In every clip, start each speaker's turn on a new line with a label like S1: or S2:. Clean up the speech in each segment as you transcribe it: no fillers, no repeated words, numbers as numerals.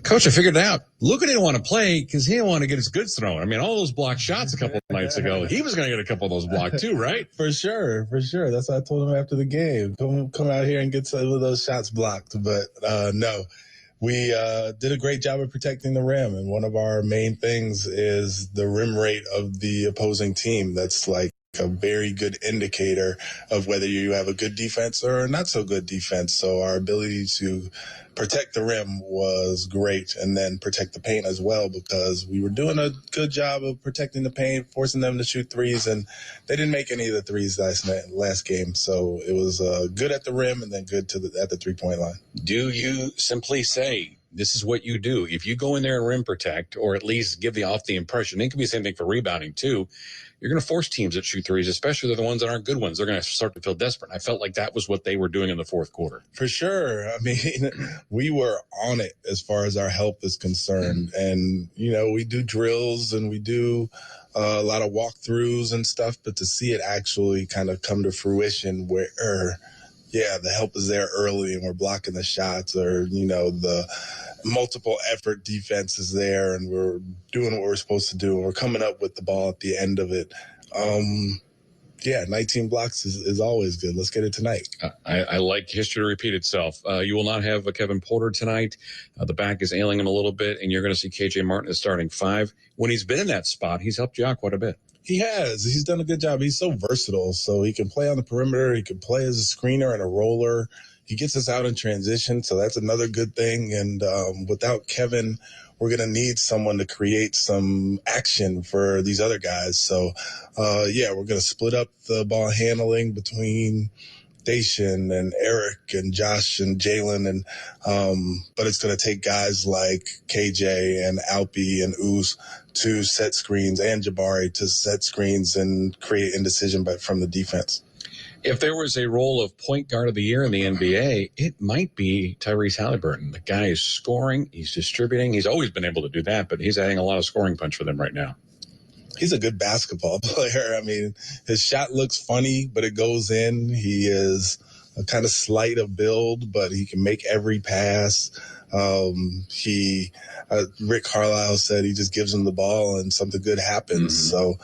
S1: Coach, I figured it out. Luka didn't want to play because he didn't want to get his goods thrown. I mean, all those blocked shots a couple of nights ago, he was going to get a couple of those blocked too, right?
S2: For sure. That's what I told him after the game. Come out here and get some of those shots blocked. But no, we did a great job of protecting the rim. And one of our main things is the rim rate of the opposing team. That's like a very good indicator of whether you have a good defense or not so good defense. So our ability to protect the rim was great, and then protect the paint as well, because we were doing a good job of protecting the paint, forcing them to shoot threes, and they didn't make any of the threes last game. So it was good at the rim and then good at the three-point line.
S1: Do you simply say, this is what you do? If you go in there and rim protect, or at least give off the impression, it can be the same thing for rebounding too, you're going to force teams that shoot threes, especially the ones that aren't good ones. They're going to start to feel desperate. I felt like that was what they were doing in the fourth quarter.
S2: For sure. I mean, we were on it as far as our help is concerned. And, we do drills and we do a lot of walkthroughs and stuff, but to see it actually kind of come to fruition where, the help is there early and we're blocking the shots, or, the multiple effort defense is there and we're doing what we're supposed to do and we're coming up with the ball at the end of it. 19 blocks is always good. Let's get it tonight.
S1: I like history to repeat itself. You will not have Kevin Porter tonight. The back is ailing him a little bit, and you're going to see KJ Martin as starting 5. When he's been in that spot, he's helped you out quite a bit.
S2: He has. He's done a good job. He's so versatile. So he can play on the perimeter. He can play as a screener and a roller. He gets us out in transition, so that's another good thing. And without Kevin, we're going to need someone to create some action for these other guys. So, we're going to split up the ball handling between Dacian and Eric and Josh and Jalen, and but it's going to take guys like KJ and Alpi and Ouz to set screens, and Jabari to set screens and create indecision from the defense.
S1: If there was a role of point guard of the year in the NBA, it might be Tyrese Halliburton. The guy is scoring, he's distributing. He's always been able to do that, but he's adding a lot of scoring punch for them right now.
S2: He's a good basketball player. I mean, his shot looks funny, but it goes in. He is a kind of slight of build, but he can make every pass. Rick Carlisle said he just gives him the ball and something good happens. Mm-hmm. So,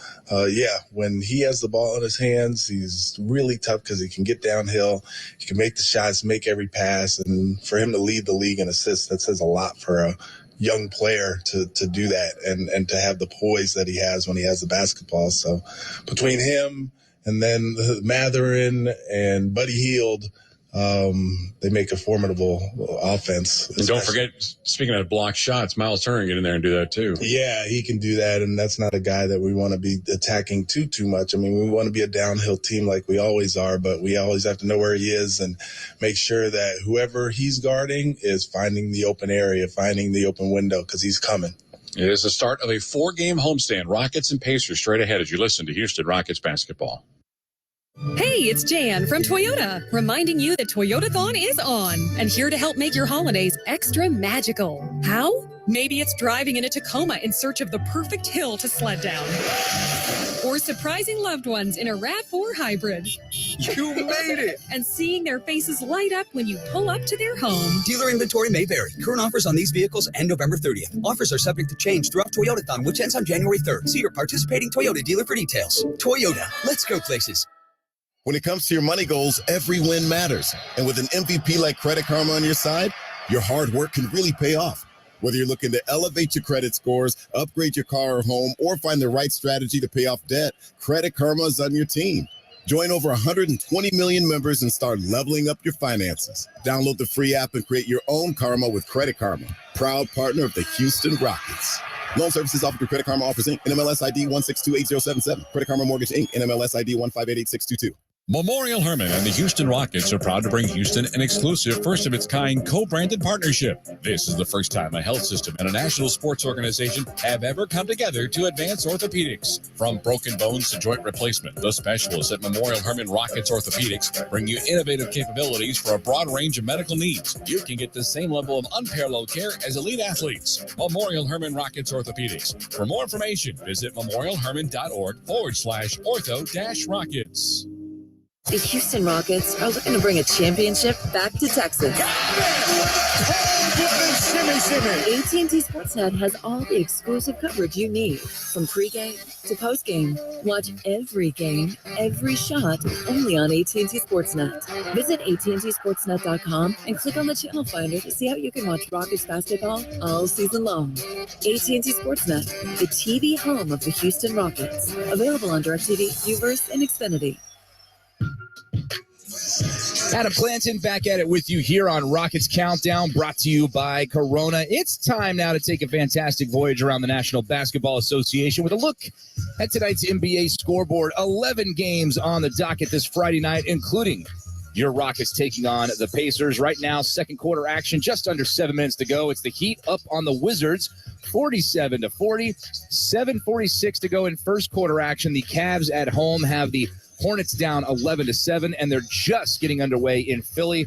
S2: when he has the ball in his hands, he's really tough because he can get downhill. He can make the shots, make every pass. And for him to lead the league in assists, that says a lot for a young player to do that and to have the poise that he has when he has the basketball. So between him and then Matherin and Buddy Hield, they make a formidable offense.
S1: And don't forget, speaking of block shots, Miles Turner can get in there and do that too.
S2: Yeah, he can do that, and that's not a guy that we want to be attacking too much. I mean, we want to be a downhill team like we always are, but we always have to know where he is and make sure that whoever he's guarding is finding the open area, finding the open window, because he's coming.
S1: It is the start of a 4-game homestand. Rockets and Pacers straight ahead as you listen to Houston Rockets basketball.
S3: Hey, it's Jan from Toyota, reminding you that Toyotathon is on and here to help make your holidays extra magical. How? Maybe it's driving in a Tacoma in search of the perfect hill to sled down. Or surprising loved ones in a RAV4 hybrid.
S4: You made it!
S3: And seeing their faces light up when you pull up to their home.
S4: Dealer inventory may vary. Current offers on these vehicles end November 30th. Offers are subject to change throughout Toyotathon, which ends on January 3rd. See your participating Toyota dealer for details. Toyota, let's go places.
S5: When it comes to your money goals, every win matters. And with an MVP like Credit Karma on your side, your hard work can really pay off. Whether you're looking to elevate your credit scores, upgrade your car or home, or find the right strategy to pay off debt, Credit Karma is on your team. Join over 120 million members and start leveling up your finances. Download the free app and create your own Karma with Credit Karma, proud partner of the Houston Rockets. Loan services offered through Credit Karma Offers Inc. NMLS ID 1628077. Credit Karma Mortgage Inc. NMLS ID 1588622.
S6: Memorial Hermann and the Houston Rockets are proud to bring Houston an exclusive, first-of-its-kind co-branded partnership. This is the first time a health system and a national sports organization have ever come together to advance orthopedics. From broken bones to joint replacement, the specialists at Memorial Hermann Rockets Orthopedics bring you innovative capabilities for a broad range of medical needs. You can get the same level of unparalleled care as elite athletes. Memorial Hermann Rockets Orthopedics. For more information, visit memorialhermann.org/ortho-rockets.
S7: The Houston Rockets are looking to bring a championship back to Texas. AT&T Sportsnet has all the exclusive coverage you need. From pregame to postgame, watch every game, every shot, only on AT&T Sportsnet. Visit AT&TSportsnet.com and click on the channel finder to see how you can watch Rockets basketball all season long. AT&T Sportsnet, the TV home of the Houston Rockets. Available on DirecTV, Uverse, and Xfinity.
S8: Adam Clanton back at it with you here on Rockets Countdown, brought to you by Corona. It's time now to take a fantastic voyage around the National Basketball Association with a look at tonight's NBA scoreboard. 11 games on the docket this Friday night, including your Rockets taking on the Pacers. Right now, second quarter action, just under 7 minutes to go. It's the Heat up on the Wizards, 47-40, 7:46 to go in first quarter action. The Cavs at home have the Hornets down 11-7, and they're just getting underway in Philly.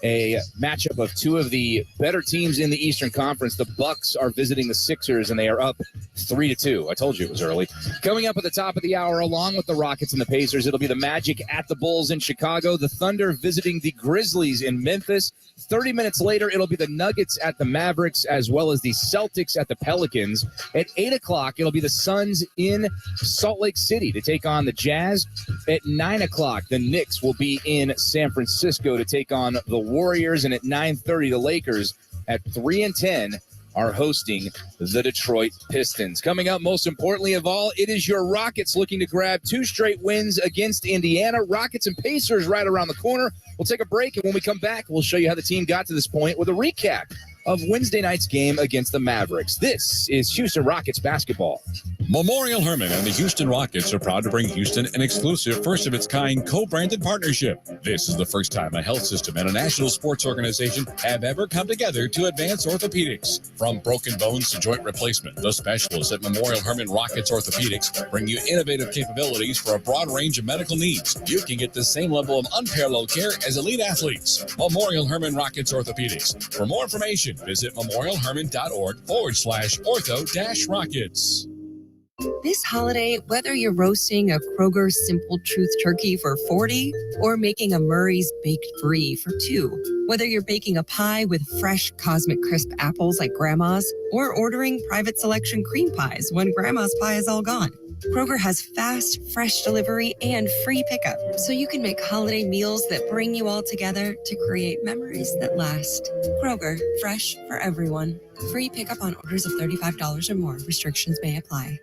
S8: A matchup of two of the better teams in the Eastern Conference. The Bucks are visiting the Sixers, and they are up 3-2. I told you it was early. Coming up at the top of the hour, along with the Rockets and the Pacers, it'll be the Magic at the Bulls in Chicago, the Thunder visiting the Grizzlies in Memphis. 30 minutes later, it'll be the Nuggets at the Mavericks, as well as the Celtics at the Pelicans. At 8 o'clock, it'll be the Suns in Salt Lake City to take on the Jazz. At 9 o'clock, the Knicks will be in San Francisco to take on the Warriors. And at 9:30, the Lakers at 3-10 are hosting the Detroit Pistons. Coming up, most importantly of all, it is your Rockets looking to grab 2 straight wins against Indiana. Rockets and Pacers right around the corner. We'll take a break, and when we come back, we'll show you how the team got to this point with a recap of Wednesday night's game against the Mavericks. This is Houston Rockets basketball.
S6: Memorial Hermann and the Houston Rockets are proud to bring Houston an exclusive first-of-its-kind co-branded partnership. This is the first time a health system and a national sports organization have ever come together to advance orthopedics. From broken bones to joint replacement, the specialists at Memorial Hermann Rockets Orthopedics bring you innovative capabilities for a broad range of medical needs. You can get the same level of unparalleled care as elite athletes. Memorial Hermann Rockets Orthopedics. For more information, visit memorialhermann.org/ortho-rockets.
S3: This holiday, whether you're roasting a Kroger Simple Truth turkey for 40 or making a Murray's Baked Brie for 2, whether you're baking a pie with fresh Cosmic Crisp apples like Grandma's or ordering private selection cream pies when Grandma's pie is all gone, Kroger has fast, fresh delivery and free pickup, so you can make holiday meals that bring you all together to create memories that last. Kroger, fresh for everyone. Free pickup on orders of $35 or more. Restrictions may apply.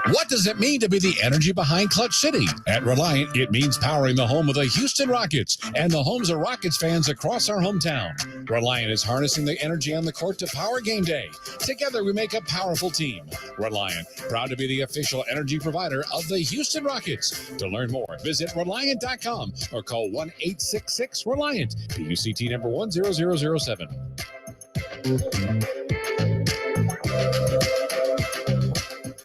S1: What does it mean to be the energy behind Clutch City? At Reliant, it means powering the home of the Houston Rockets and the homes of Rockets fans across our hometown. Reliant is harnessing the energy on the court to power game day. Together, we make a powerful team. Reliant, proud to be the official energy provider of the Houston Rockets. To learn more, visit Reliant.com or call 1-866-RELIANT, PUCT number 10007.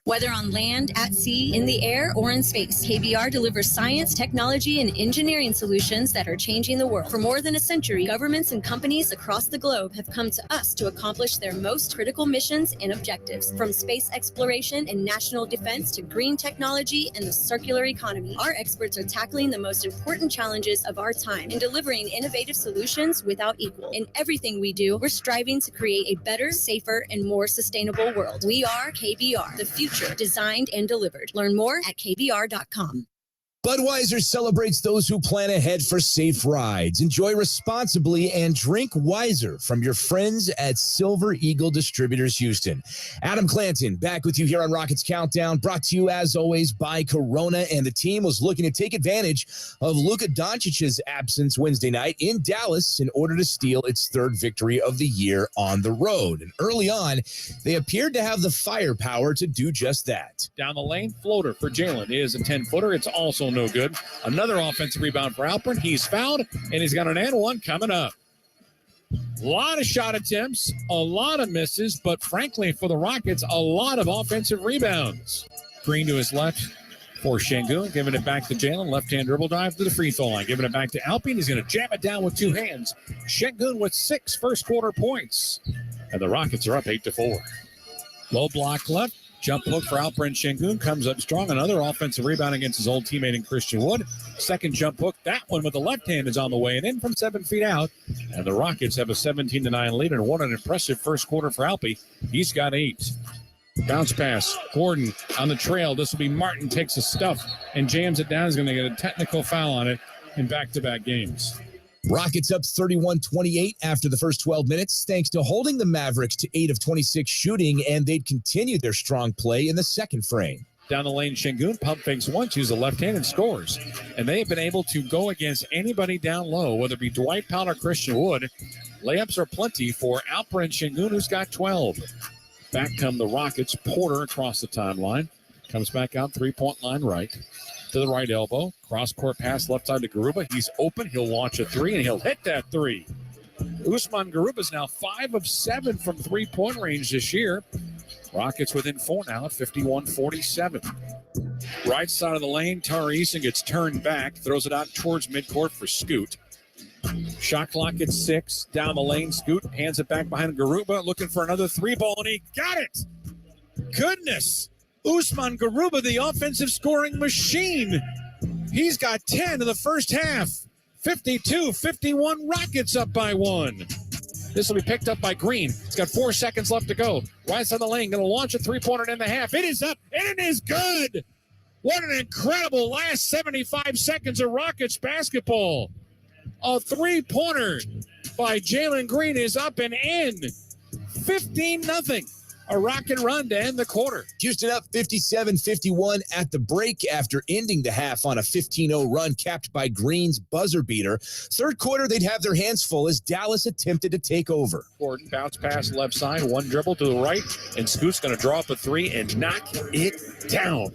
S9: Whether on land, at sea, in the air, or in space, KBR delivers science, technology, and engineering solutions that are changing the world. For more than a century, governments and companies across the globe have come to us to accomplish their most critical missions and objectives. From space exploration and national defense to green technology and the circular economy, our experts are tackling the most important challenges of our time and delivering innovative solutions without equal. In everything we do, we're striving to create a better, safer, and more sustainable world. We are KBR, the future designed and delivered. Learn more at kbr.com.
S8: Budweiser celebrates those who plan ahead for safe rides. Enjoy responsibly and drink wiser from your friends at Silver Eagle Distributors Houston. Adam Clanton back with you here on Rockets Countdown, brought to you as always by Corona. And the team was looking to take advantage of Luka Doncic's absence Wednesday night in Dallas in order to steal its third victory of the year on the road. And early on, they appeared to have the firepower to do just that.
S10: Down the lane, floater for Jalen is a 10-footer. It's also no good. Another offensive rebound for Alpern. He's fouled, and he's got an and one coming up. A lot of shot attempts, a lot of misses, but frankly, for the Rockets, a lot of offensive rebounds. Green to his left for Şengün, giving it back to Jalen. Left-hand dribble dive to the free throw line, giving it back to Alpern. He's going to jam it down with two hands. Şengün with 6 first-quarter points, and the Rockets are up 8-4. Low block left. Jump hook for Alperen Şengün comes up strong. Another offensive rebound against his old teammate in Christian Wood. Second jump hook, that one with the left hand is on the way and in from 7 feet out. And the Rockets have a 17-9 lead, and what an impressive first quarter for Alpi. He's got 8. Bounce pass, Gordon on the trail. This will be Martin takes a stuff and jams it down. He's going to get a technical foul on it in back-to-back games.
S8: Rockets up 31-28 after the first 12 minutes, thanks to holding the Mavericks to 8 of 26 shooting, and they'd continued their strong play in the second frame.
S10: Down the lane, Şengün pump fakes once, uses the left hand and scores. And they have been able to go against anybody down low, whether it be Dwight Powell or Christian Wood. Layups are plenty for Alperen Şengün, who's got 12. Back come the Rockets. Porter across the timeline. Comes back out, three-point line right. To the right elbow. Cross-court pass left side to Garuba. He's open. He'll launch a 3, and he'll hit that 3. Usman Garuba is now 5 of 7 from three-point range this year. Rockets within 4 now at 51-47. Right side of the lane, Tari Eason gets turned back. Throws it out towards midcourt for Scoot. Shot clock at 6. Down the lane, Scoot hands it back behind Garuba, looking for another 3-ball, and he got it. Goodness. Usman Garuba, the offensive scoring machine. He's got 10 in the first half. 52-51, Rockets up by 1. This will be picked up by Green. He's got 4 seconds left to go. Right side of the lane, going to launch a three-pointer in the half. It is up, and it is good. What an incredible last 75 seconds of Rockets basketball. A three-pointer by Jalen Green is up and in. 15-0. A Rocket run to end the quarter.
S8: Houston up 57-51 at the break after ending the half on a 15-0 run capped by Green's buzzer beater. Third quarter, they'd have their hands full as Dallas attempted to take over.
S10: Gordon bounce pass left side, one dribble to the right, and Scoot's going to draw up a 3 and knock it down.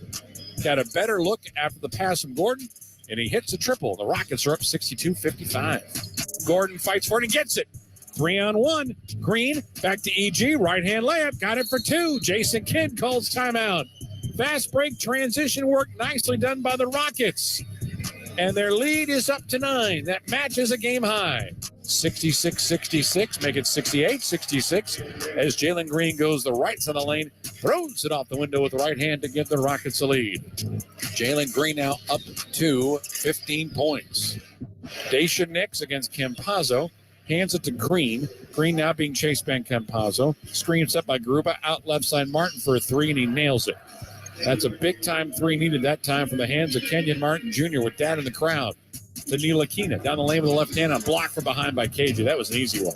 S10: Got a better look after the pass from Gordon, and he hits a triple. The Rockets are up 62-55. Gordon fights for it and gets it. 3-on-1. Green back to EG. Right-hand layup. Got it for 2. Jason Kidd calls timeout. Fast break transition work nicely done by the Rockets. And their lead is up to 9. That matches a game high. 66-66. Make it 68-66 as Jalen Green goes the right side of the lane. Throws it off the window with the right hand to give the Rockets a lead. Jalen Green now up to 15 points. Daisha Nix against Campazzo. Hands it to Green. Green now being chased by Campazzo. Screen set by Garuba. Out left side Martin for a 3, and he nails it. That's a big-time 3 needed that time from the hands of Kenyon Martin Jr. with Dad in the crowd. To Neil Aquina. Down the lane with the left hand. A block from behind by KJ. That was an easy one.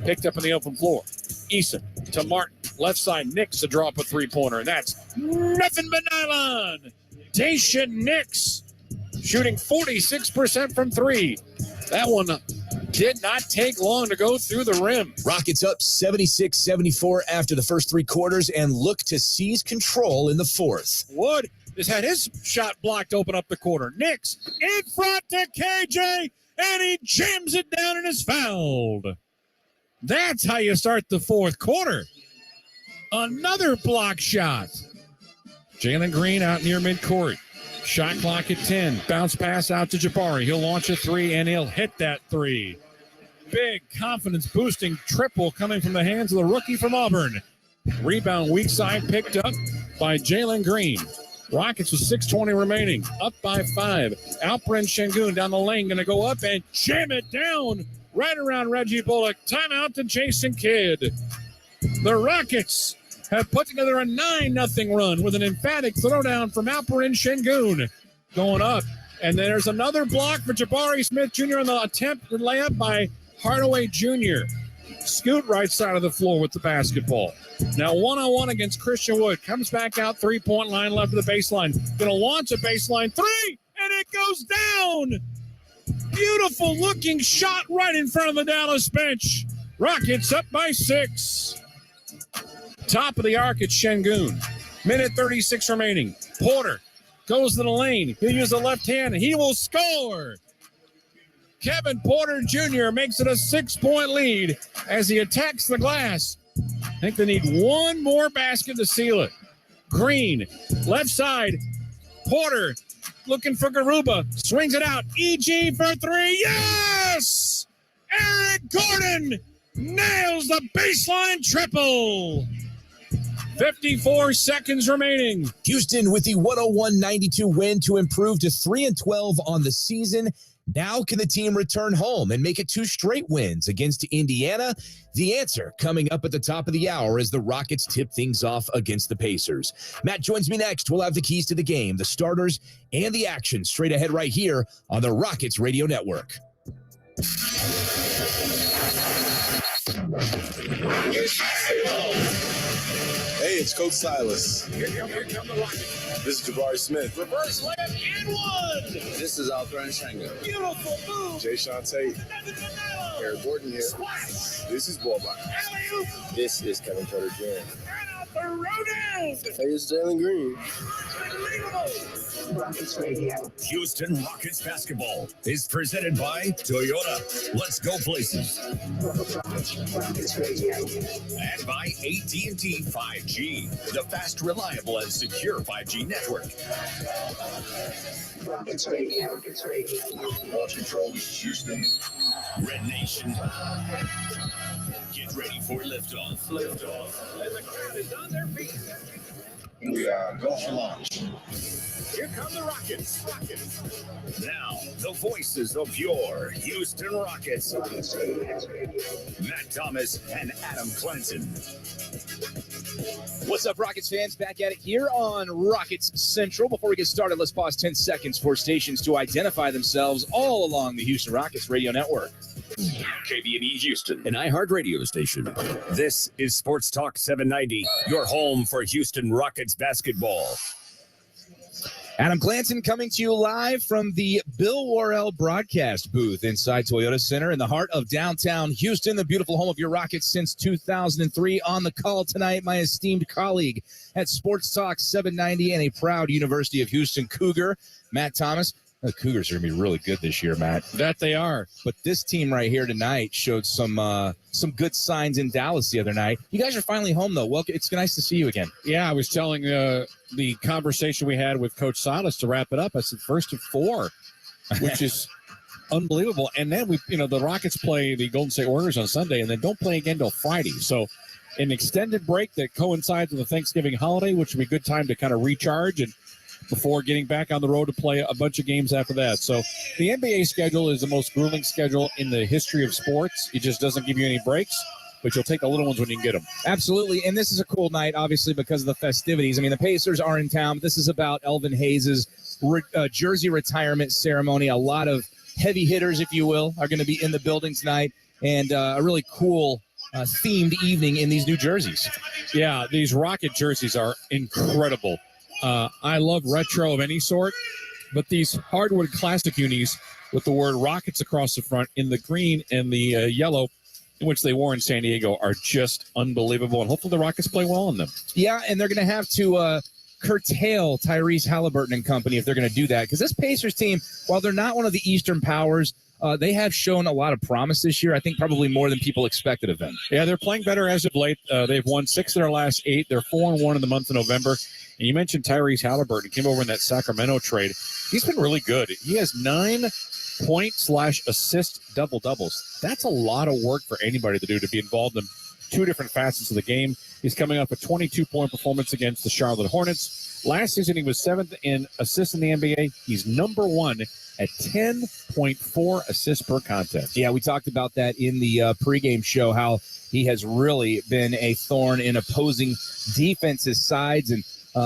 S10: Picked up in the open floor. Eason to Martin. Left side Nix to draw up a three-pointer. And that's nothing but nylon. Daisha Nix shooting 46% from 3. That one did not take long to go through the rim.
S8: Rockets up 76-74 after the first 3 quarters and look to seize control in the fourth.
S10: Wood has had his shot blocked to open up the quarter. Nix in front to KJ, and he jams it down and is fouled. That's how you start the fourth quarter. Another block shot. Jalen Green out near midcourt. Shot clock at 10. Bounce pass out to Jabari. He'll launch a 3, and he'll hit that 3. Big confidence-boosting triple coming from the hands of the rookie from Auburn. Rebound weak side picked up by Jalen Green. Rockets with 6:20 remaining. Up by 5. Alperen Şengün down the lane. Going to go up and jam it down right around Reggie Bullock. Timeout to Jason Kidd. The Rockets have put together a 9-0 run with an emphatic throwdown from Alperen Şengün. Going up. And then there's another block for Jabari Smith Jr. on the attempted layup by Hardaway Jr. Scoot right side of the floor with the basketball. Now 1-on-1 against Christian Wood. Comes back out, 3-point line left of the baseline. Going to launch a baseline 3, and it goes down. Beautiful looking shot right in front of the Dallas bench. Rockets up by 6. Top of the arc at Şengün. Minute 36 remaining. Porter goes to the lane. He'll use the left hand, and he will score. Kevin Porter Jr. makes it a 6-point lead as he attacks the glass. I think they need one more basket to seal it. Green, left side. Porter looking for Garuba. Swings it out. EG for 3. Yes! Eric Gordon nails the baseline triple. 54 seconds remaining.
S8: Houston with the 101-92 win to improve to 3-12 on the season. Now can the team return home and make it 2 straight wins against Indiana? The answer coming up at the top of the hour as the Rockets tip things off against the Pacers. Matt joins me next. We'll have the keys to the game, the starters, and the action straight ahead right here on the Rockets Radio Network.
S11: Hey, it's Coach Silas.
S10: Here come the Rockets.
S11: This is Jabari Smith.
S10: Reverse layup and one.
S11: This is Althran Shango.
S10: Beautiful move.
S11: Jay Sean Tate. Eric Gordon here.
S10: Splash.
S11: This is Borbach.
S10: Alley-oop.
S11: This is Kevin Porter Jr.
S10: And out the Ronan.
S11: Hey, it's Jalen Green.
S12: Houston Rockets basketball is presented by Toyota. Let's go places. And by AT&T 5G, the fast, reliable, and secure 5G network.
S13: Rockets Radio.
S12: Launch control, Houston. Red Nation. Get ready for liftoff.
S10: And the crowd is on their feet.
S12: We are go for launch.
S10: Here come the Rockets.
S12: Now, the voices of your Houston Rockets. Matt Thomas and Adam Clanton.
S8: What's up, Rockets fans? Back at it here on Rockets Central. Before we get started, let's pause 10 seconds for stations to identify themselves all along the Houston Rockets radio network.
S12: KBNE Houston, an iHeart radio station. This is Sports Talk 790, your home for Houston Rockets basketball.
S8: Adam Clanton coming to you live from the Bill Worrell broadcast booth inside Toyota Center in the heart of downtown Houston, the beautiful home of your Rockets since 2003. On the call tonight, my esteemed colleague at Sports Talk 790 and a proud University of Houston Cougar, Matt Thomas. The Cougars are going to be really good this year, Matt.
S10: That they are.
S8: But this team right here tonight showed some good signs in Dallas the other night. You guys are finally home, though. Welcome. It's nice to see you again.
S10: Yeah, I was telling the conversation we had with Coach Silas to wrap it up. I said first of 4, which is unbelievable. And then the Rockets play the Golden State Warriors on Sunday, and then don't play again till Friday. So an extended break that coincides with the Thanksgiving holiday, which would be a good time to kind of recharge and before getting back on the road to play a bunch of games after that. So the NBA schedule is the most grueling schedule in the history of sports. It just doesn't give you any breaks, but you'll take the little ones when you can get them.
S8: Absolutely. And this is a cool night, obviously, because of the festivities. I mean, the Pacers are in town. This is about Elvin Hayes' jersey retirement ceremony. A lot of heavy hitters, if you will, are going to be in the building tonight, and a really cool themed evening in these new jerseys.
S10: Yeah, these Rocket jerseys are incredible. I love retro of any sort, but these hardwood classic unis with the word Rockets across the front in the green and the yellow, in which they wore in San Diego, are just unbelievable. And hopefully the Rockets play well in them.
S8: Yeah, and they're going to have to curtail Tyrese Halliburton and company if they're going to do that. Because this Pacers team, while they're not one of the Eastern powers, they have shown a lot of promise this year. I think probably more than people expected of them.
S10: Yeah, they're playing better as of late. They've won 6 of their last 8. They're 4-1 in the month of November. And you mentioned Tyrese Halliburton. He came over in that Sacramento trade. He's been really good. He has 9 point/assist double-doubles. That's a lot of work for anybody to do, to be involved in 2 different facets of the game. He's coming off a 22-point performance against the Charlotte Hornets. Last season, he was 7th in assists in the NBA. He's number 1 at 10.4 assists per contest.
S8: Yeah, we talked about that in the pregame show, how he has really been a thorn in opposing defenses' sides, and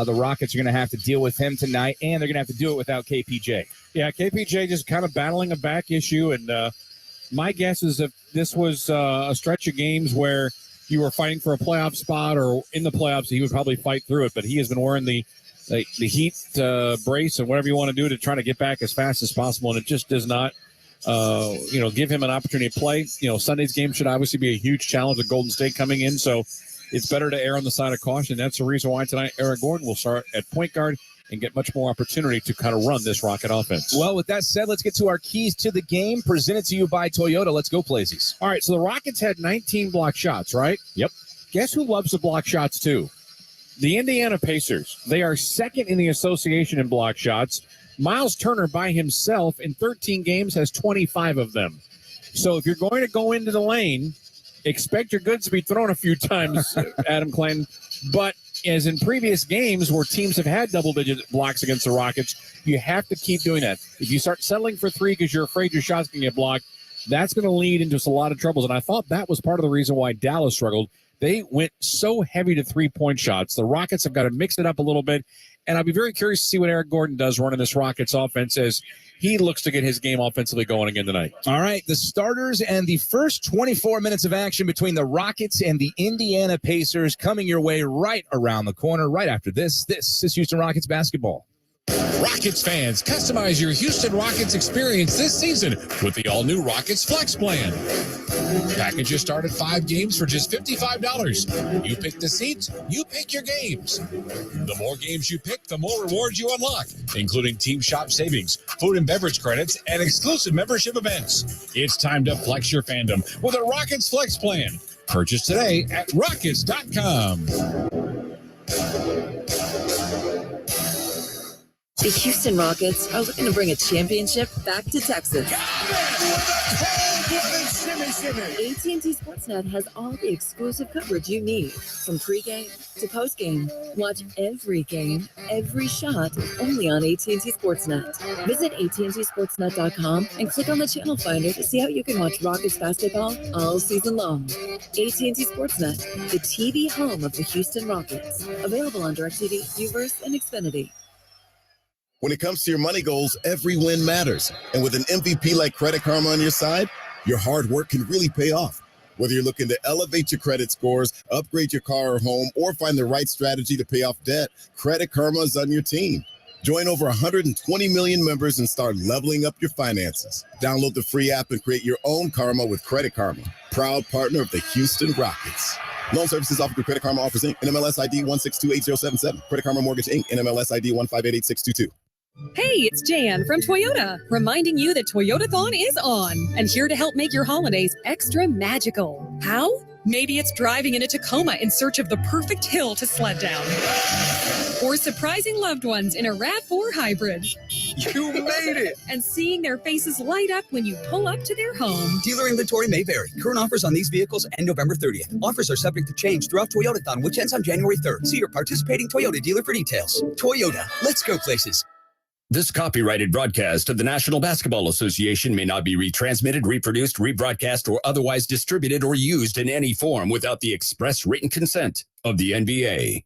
S8: the Rockets are going to have to deal with him tonight, and they're going to have to do it without KPJ.
S10: Yeah, KPJ just kind of battling a back issue, and my guess is if this was a stretch of games where you were fighting for a playoff spot or in the playoffs, he would probably fight through it, but he has been wearing the heat brace and whatever you want to do to try to get back as fast as possible, and it just does not give him an opportunity to play. Sunday's game should obviously be a huge challenge with Golden State coming in, so it's better to err on the side of caution. That's the reason why tonight Eric Gordon will start at point guard and get much more opportunity to kind of run this Rocket offense.
S8: Well, with that said, let's get to our keys to the game, presented to you by Toyota. Let's go, Plazies.
S10: All right, so the Rockets had 19 block shots, right?
S8: Yep.
S10: Guess who loves the block shots too? The Indiana Pacers. They are second in the association in block shots. Miles Turner by himself in 13 games has 25 of them. So if you're going to go into the lane, expect your goods to be thrown a few times, Adam Clanton. But as in previous games where teams have had double-digit blocks against the Rockets, you have to keep doing that. If you start settling for three because you're afraid your shot's going to get blocked, that's going to lead into a lot of troubles. And I thought that was part of the reason why Dallas struggled. They went so heavy to three-point shots. The Rockets have got to mix it up a little bit. And I'll be very curious to see what Eric Gordon does running this Rockets offense as he looks to get his game offensively going again tonight.
S8: All right, the starters and the first 24 minutes of action between the Rockets and the Indiana Pacers coming your way right around the corner right after this. This is Houston Rockets basketball.
S6: Rockets fans, customize your Houston Rockets experience this season with the all-new Rockets Flex Plan. Packages start at 5 games for just $55. You pick the seats, you pick your games. The more games you pick, the more rewards you unlock, including team shop savings, food and beverage credits, and exclusive membership events. It's time to flex your fandom with a Rockets Flex Plan. Purchase today at Rockets.com.
S7: The Houston Rockets are looking to bring a championship back to Texas. AT&T Sportsnet has all the exclusive coverage you need. From pregame to postgame, watch every game, every shot, only on AT&T Sportsnet. Visit AT&TSportsnet.com and click on the channel finder to see how you can watch Rockets basketball all season long. AT&T Sportsnet, the TV home of the Houston Rockets. Available on DirecTV, Uverse, and Xfinity.
S5: When it comes to your money goals, every win matters. And with an MVP like Credit Karma on your side, your hard work can really pay off. Whether you're looking to elevate your credit scores, upgrade your car or home, or find the right strategy to pay off debt, Credit Karma is on your team. Join over 120 million members and start leveling up your finances. Download the free app and create your own karma with Credit Karma, proud partner of the Houston Rockets. Loan services offered through Credit Karma Offers Inc. NMLS ID 1628077. Credit Karma Mortgage Inc. NMLS ID 1588622.
S3: Hey, it's Jan from Toyota, reminding you that Toyotathon is on and here to help make your holidays extra magical. How? Maybe it's driving in a Tacoma in search of the perfect hill to sled down. Or surprising loved ones in a RAV4 hybrid.
S4: You made it!
S3: And seeing their faces light up when you pull up to their home.
S4: Dealer inventory may vary. Current offers on these vehicles end November 30th. Offers are subject to change throughout Toyotathon, which ends on January 3rd. See your participating Toyota dealer for details. Toyota, let's go places.
S12: This copyrighted broadcast of the National Basketball Association may not be retransmitted, reproduced, rebroadcast, or otherwise distributed or used in any form without the express written consent of the NBA.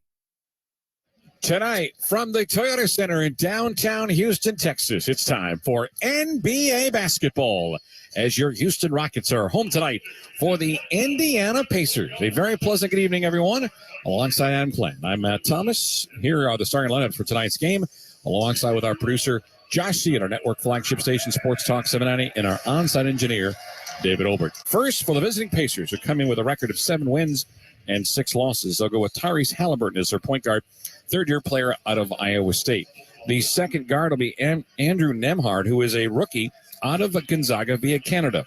S10: Tonight, from the Toyota Center in downtown Houston, Texas, it's time for NBA basketball as your Houston Rockets are home tonight for the Indiana Pacers. A very pleasant good evening, everyone. Alongside Adam Glenn, I'm Matt Thomas. Here are the starting lineups for tonight's game, alongside with our producer, Josh C. at our network flagship station, Sports Talk 790, and our on-site engineer, David Olbert. First, for the visiting Pacers, who come in with a record of 7 wins and 6 losses. They'll go with Tyrese Halliburton as their point guard, third-year player out of Iowa State. The second guard will be Andrew Nembhard, who is a rookie out of Gonzaga via Canada.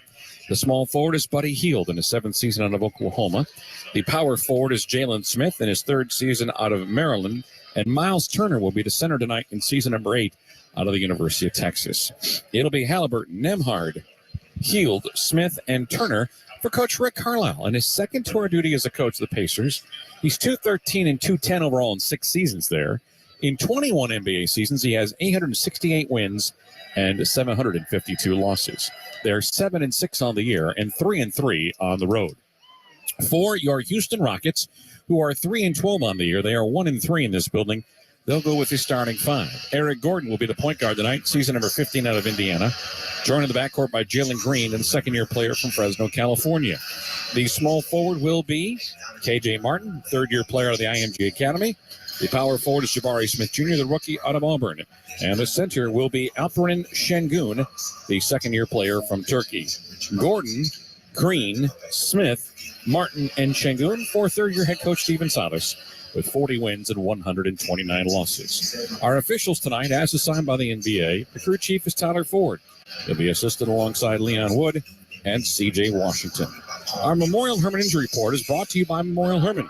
S10: The small forward is Buddy Hield in his 7th season out of Oklahoma. The power forward is Jalen Smith in his 3rd season out of Maryland. And Miles Turner will be the center tonight in season number 8 out of the University of Texas. It'll be Halliburton, Nembhard, Hield, Smith, and Turner for Coach Rick Carlisle in his second tour of duty as a coach of the Pacers. He's 213 and 210 overall in 6 seasons there. In 21 NBA seasons, he has 868 wins and 752 losses. They're 7-6 on the year and 3-3 on the road. For your Houston Rockets, who are 3-12 on the year, they are 1-3 in this building. They'll go with the starting 5. Eric Gordon will be the point guard tonight, season number 15 out of Indiana. Joined in the backcourt by Jalen Green, and second-year player from Fresno, California. The small forward will be KJ Martin, third-year player out of the IMG Academy. The power forward is Jabari Smith Jr., the rookie out of Auburn. And the center will be Alperen Şengün, the second-year player from Turkey. Gordon, Green, Smith, Martin, and Şengün for third-year head coach Steven Salas with 40 wins and 129 losses. Our officials tonight, as assigned by the NBA, the crew chief is Tyler Ford. He'll be assisted alongside Leon Wood and C.J. Washington. Our Memorial Hermann Injury Report is brought to you by Memorial Hermann.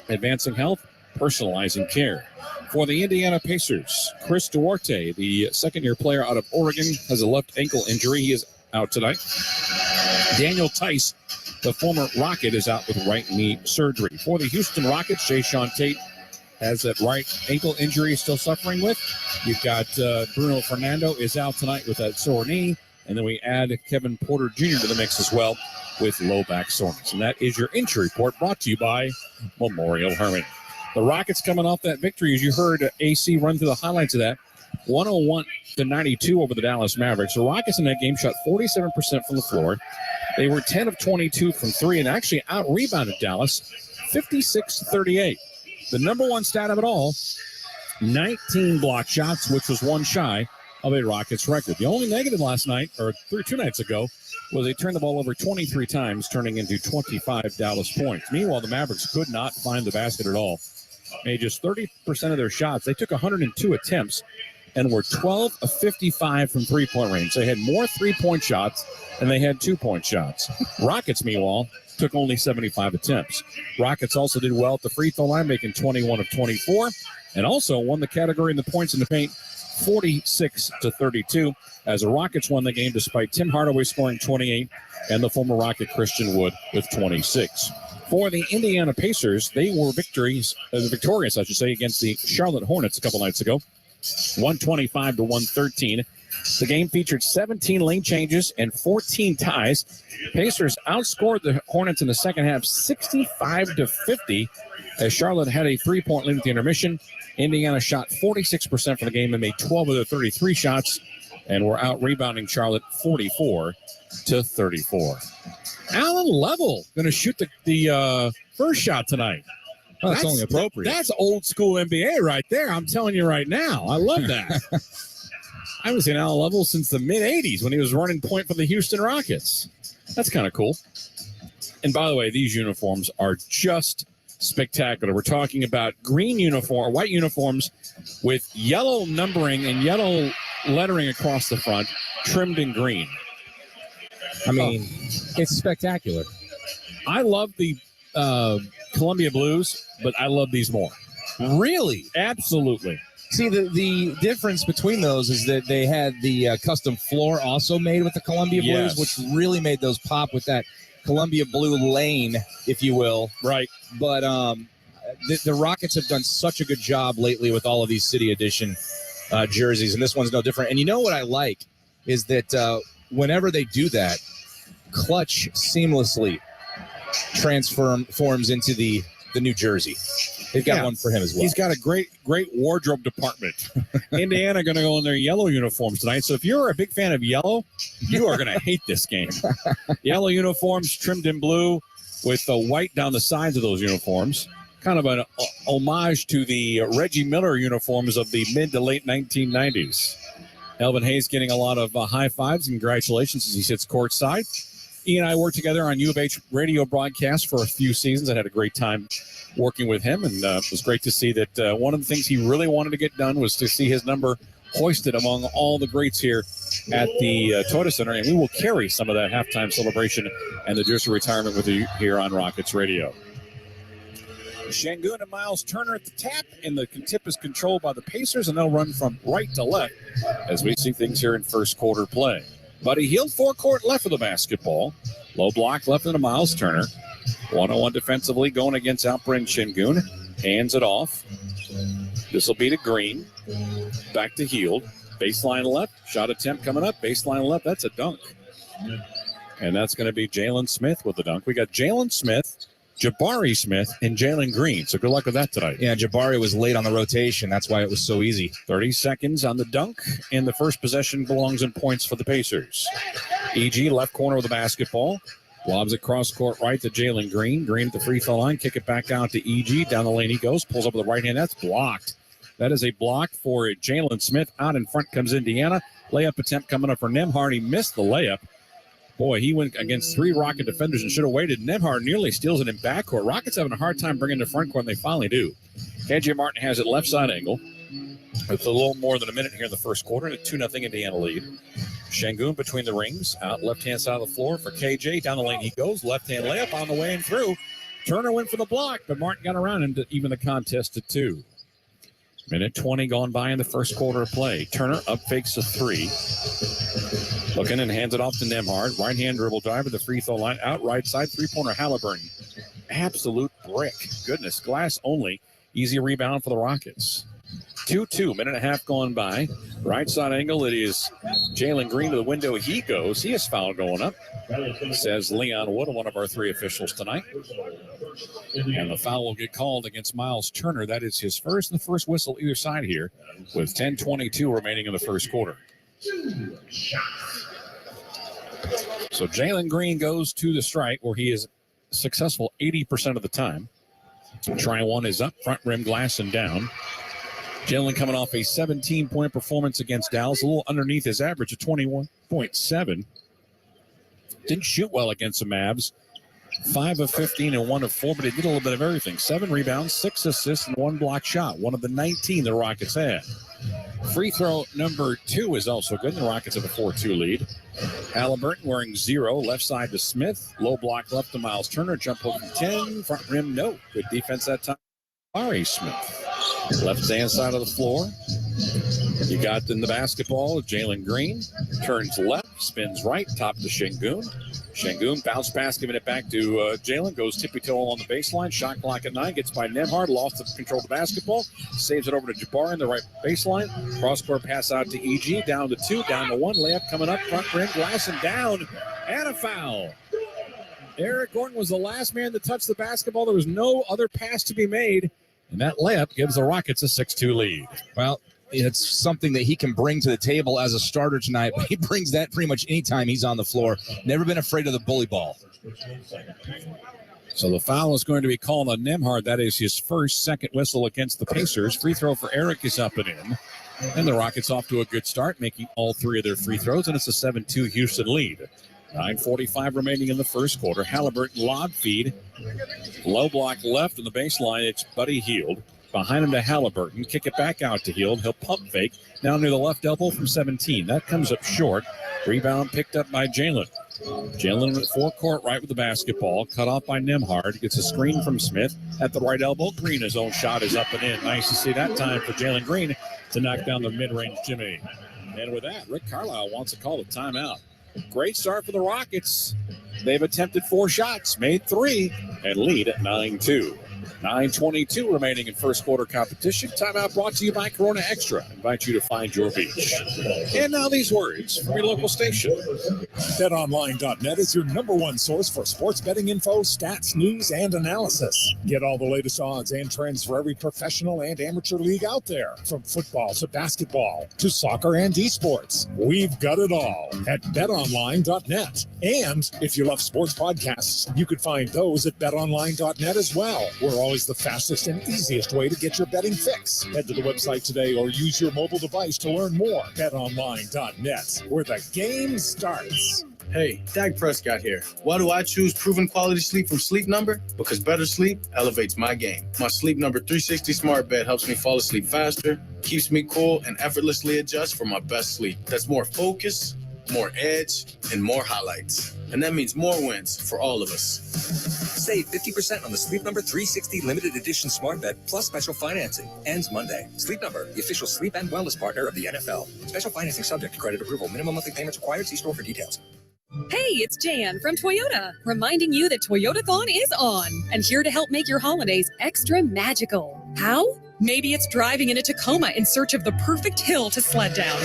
S10: Advancing health, personalizing care. For the Indiana Pacers, Chris Duarte, the second-year player out of Oregon, has a left ankle injury. He is out tonight. Daniel Tice, the former Rocket, is out with right knee surgery. For the Houston Rockets, Jae'Sean Tate has that right ankle injury he's still suffering with. You've got Bruno Fernando is out tonight with that sore knee. And then we add Kevin Porter Jr. to the mix as well with low back soreness. And that is your injury report brought to you by Memorial Hermann. The Rockets coming off that victory, as you heard AC run through the highlights of that, 101-92 over the Dallas Mavericks. The Rockets in that game shot 47% from the floor. They were 10 of 22 from three and actually out-rebounded Dallas 56-38. The number one stat of it all, 19 block shots, which was one shy of a Rockets record. The only negative last night, or 2 nights ago, was they turned the ball over 23 times, turning into 25 Dallas points. Meanwhile, the Mavericks could not find the basket at all. Made just 30% of their shots. They took 102 attempts and were 12 of 55 from three-point range. They had more three-point shots than they had two-point shots. Rockets, meanwhile, took only 75 attempts. Rockets also did well at the free throw line, making 21 of 24, and also won the category in the points in the paint, 46-32, as the Rockets won the game despite Tim Hardaway scoring 28 and the former Rocket Christian Wood with 26. For the Indiana Pacers, they were victorious, I should say, against the Charlotte Hornets a couple nights ago, 125-113. The game featured 17 lane changes and 14 ties. Pacers outscored the Hornets in the second half 65-50 as Charlotte had a three-point lead at the intermission. Indiana shot 46% for the game and made 12 of their 33 shots and were out-rebounding Charlotte 44-34. Alan Level going to shoot the first shot tonight.
S8: Oh, that's only appropriate.
S10: That's old school NBA right there. I'm telling you right now. I love that. I haven't seen Alan Level since the mid-'80s when he was running point for the Houston Rockets. That's kind of cool. And by the way, these uniforms are just spectacular. We're talking about white uniforms with yellow numbering and yellow lettering across the front, trimmed in green.
S8: I mean, it's spectacular.
S10: I love the Columbia Blues, but I love these more.
S8: Really?
S10: Absolutely.
S8: See, the difference between those is that they had the custom floor also made with the Columbia Blues, which really made those pop with that Columbia Blue lane, if you will.
S10: Right.
S8: But the Rockets have done such a good job lately with all of these City Edition jerseys, and this one's no different. And you know what I like is that whenever they do that, Clutch seamlessly transforms into the New Jersey. They've got one for him as well.
S10: He's got a great wardrobe department. Indiana going to go in their yellow uniforms tonight. So if you're a big fan of yellow, you are going to hate this game. Yellow uniforms trimmed in blue with the white down the sides of those uniforms. Kind of an homage to the Reggie Miller uniforms of the mid to late 1990s. Elvin Hayes getting a lot of high fives and congratulations as he sits courtside. He and I worked together on U of H radio broadcasts for a few seasons. I had a great time working with him, and it was great to see that one of the things he really wanted to get done was to see his number hoisted among all the greats here at the Toyota Center, and we will carry some of that halftime celebration and the jersey retirement with you here on Rockets Radio. Şengün and Miles Turner at the tap, and the tip is controlled by the Pacers, and they'll run from right to left as we see things here in first quarter play. Buddy Hield, forecourt left of the basketball. Low block left into Miles Turner. 1-on-1 defensively going against Alperen Şengün. Hands it off. This will be to Green. Back to Hield. Baseline left. Shot attempt coming up. Baseline left. That's a dunk. And that's going to be Jalen Smith with the dunk. We got Jalen Smith, Jabari Smith, and Jalen Green. So good luck with that tonight.
S8: Yeah, Jabari was late on the rotation. That's why it was so easy.
S10: 30 seconds on the dunk, and the first possession belongs in points for the Pacers. E.G. left corner of the basketball. Lobs it cross court right to Jalen Green. Green at the free throw line. Kick it back out to E.G. Down the lane he goes. Pulls up with the right hand. That's blocked. That is a block for Jalen Smith. Out in front comes Indiana. Layup attempt coming up for Nembhard. He missed the layup. Boy, he went against three Rocket defenders and should have waited. Nembhard nearly steals it in backcourt. Rockets having a hard time bringing it to front court, and they finally do. KJ Martin has it left side angle. It's a little more than a minute here in the first quarter, and a 2-0 Indiana lead. Şengün between the rings, out left-hand side of the floor for KJ. Down the lane he goes, left-hand layup on the way and through. Turner went for the block, but Martin got around him to even the contest to 2. Minute 20 gone by in the first quarter of play. Turner up fakes a 3. Looking and hands it off to Nembhard. Right-hand dribble driver, the free throw line. Out right side, three-pointer Halliburton. Absolute brick. Goodness, glass only. Easy rebound for the Rockets. 2-2, minute and a half gone by. Right side angle, it is Jalen Green to the window. He goes. He has foul going up, says Leon Wood, one of our 3 officials tonight. And the foul will get called against Miles Turner. That is his first, and the first whistle either side here with 10:22 remaining in the first quarter. So Jalen Green goes to the strike where he is successful 80% of the time. Try one is up, front rim glass and down. Jalen coming off a 17-point performance against Dallas, a little underneath his average of 21.7. Didn't shoot well against the Mavs. 5 of 15 and 1 of 4, but he did a little bit of everything. 7 rebounds, 6 assists, and 1 block shot. One of the 19 the Rockets had. Free throw number 2 is also good. The Rockets have a 4-2 lead. Halliburton wearing 0, left side to Smith. Low block left to Miles Turner. Jump hook from 10. Front rim, no. Good defense that time. Ari Smith. Left-hand side of the floor. You got in the basketball, Jalen Green. Turns left, spins right, top to Şengün. Şengün bounce pass, giving it back to Jalen. Goes tippy-toe on the baseline. Shot clock at 9. Gets by Nembhard. Lost the control of the basketball. Saves it over to Jabari in the right baseline. Cross-court pass out to EG. Down to 2. Down to 1. Layup coming up. Front rim. Glass and down. And a foul. Eric Gordon was the last man to touch the basketball. There was no other pass to be made. And that layup gives the Rockets a 6-2 lead.
S8: Well, it's something that he can bring to the table as a starter tonight. But he brings that pretty much anytime he's on the floor. Never been afraid of the bully ball.
S10: So the foul is going to be called on Nembhard. That is his first, second whistle against the Pacers. Free throw for Eric is up and in. And the Rockets off to a good start, making all 3 of their free throws. And it's a 7-2 Houston lead. 9:45 remaining in the first quarter. Halliburton lob feed. Low block left on the baseline. It's Buddy Hield. Behind him to Halliburton. Kick it back out to Hield. He'll pump fake. Now near the left elbow from 17. That comes up short. Rebound picked up by Jalen. Jalen at forecourt right with the basketball. Cut off by Nembhard. Gets a screen from Smith at the right elbow. Green, his own shot is up and in. Nice to see that time for Jalen Green to knock down the mid-range Jimmy. And with that, Rick Carlisle wants to call a timeout. Great start for the Rockets. They've attempted 4 shots, made 3, and lead at 9-2. 9:22 remaining in first quarter competition. Timeout brought to you by Corona Extra. I invite you to find your beach. And now these words from your local station.
S13: BetOnline.net is your #1 source for sports betting info, stats, news, and analysis. Get all the latest odds and trends for every professional and amateur league out there. From football to basketball to soccer and esports. We've got it all at BetOnline.net. And if you love sports podcasts, you could find those at BetOnline.net as well. We're always the fastest and easiest way to get your betting fix. Head to the website today or use your mobile device to learn more. BetOnline.net, where the game starts.
S11: Hey, Dak Prescott here. Why do I choose proven quality sleep from Sleep Number? Because better sleep elevates my game. My Sleep Number 360 smart bed helps me fall asleep faster, keeps me cool, and effortlessly adjusts for my best sleep. That's more focus, more edge, and more highlights. And that means more wins for all of us.
S14: Save 50% on the Sleep Number 360 limited edition smart bed plus special financing. Ends Monday. Sleep Number, the official sleep and wellness partner of the NFL. Special financing subject to credit approval. Minimum monthly payments required. See store for details.
S3: Hey, it's Jan from Toyota, reminding you that Toyotathon is on and here to help make your holidays extra magical. How? Maybe it's driving in a Tacoma in search of the perfect hill to sled down.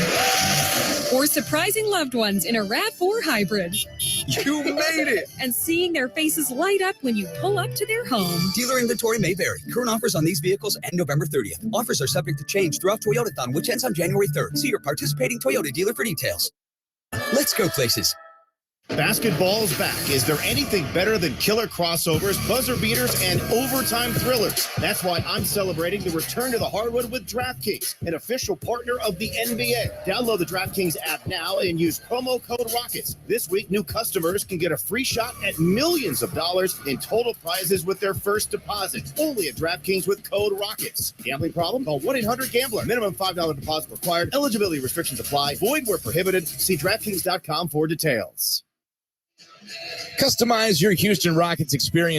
S3: Or surprising loved ones in a RAV4 hybrid.
S4: You made it!
S3: And seeing their faces light up when you pull up to their home.
S4: Dealer inventory may vary. Current offers on these vehicles end November 30th. Offers are subject to change throughout Toyotathon, which ends on January 3rd. See your participating Toyota dealer for details. Let's go places.
S15: Basketball's back. Is there anything better than killer crossovers, buzzer beaters, and overtime thrillers? That's why I'm celebrating the return to the hardwood with DraftKings, an official partner of the NBA. Download the DraftKings app now and use promo code ROCKETS. This week, new customers can get a free shot at millions of dollars in total prizes with their first deposit. Only at DraftKings with code ROCKETS. Gambling problem? Call 1-800-GAMBLER. Minimum $5 deposit required. Eligibility restrictions apply. Void where prohibited. See DraftKings.com for details.
S8: Customize your Houston Rockets experience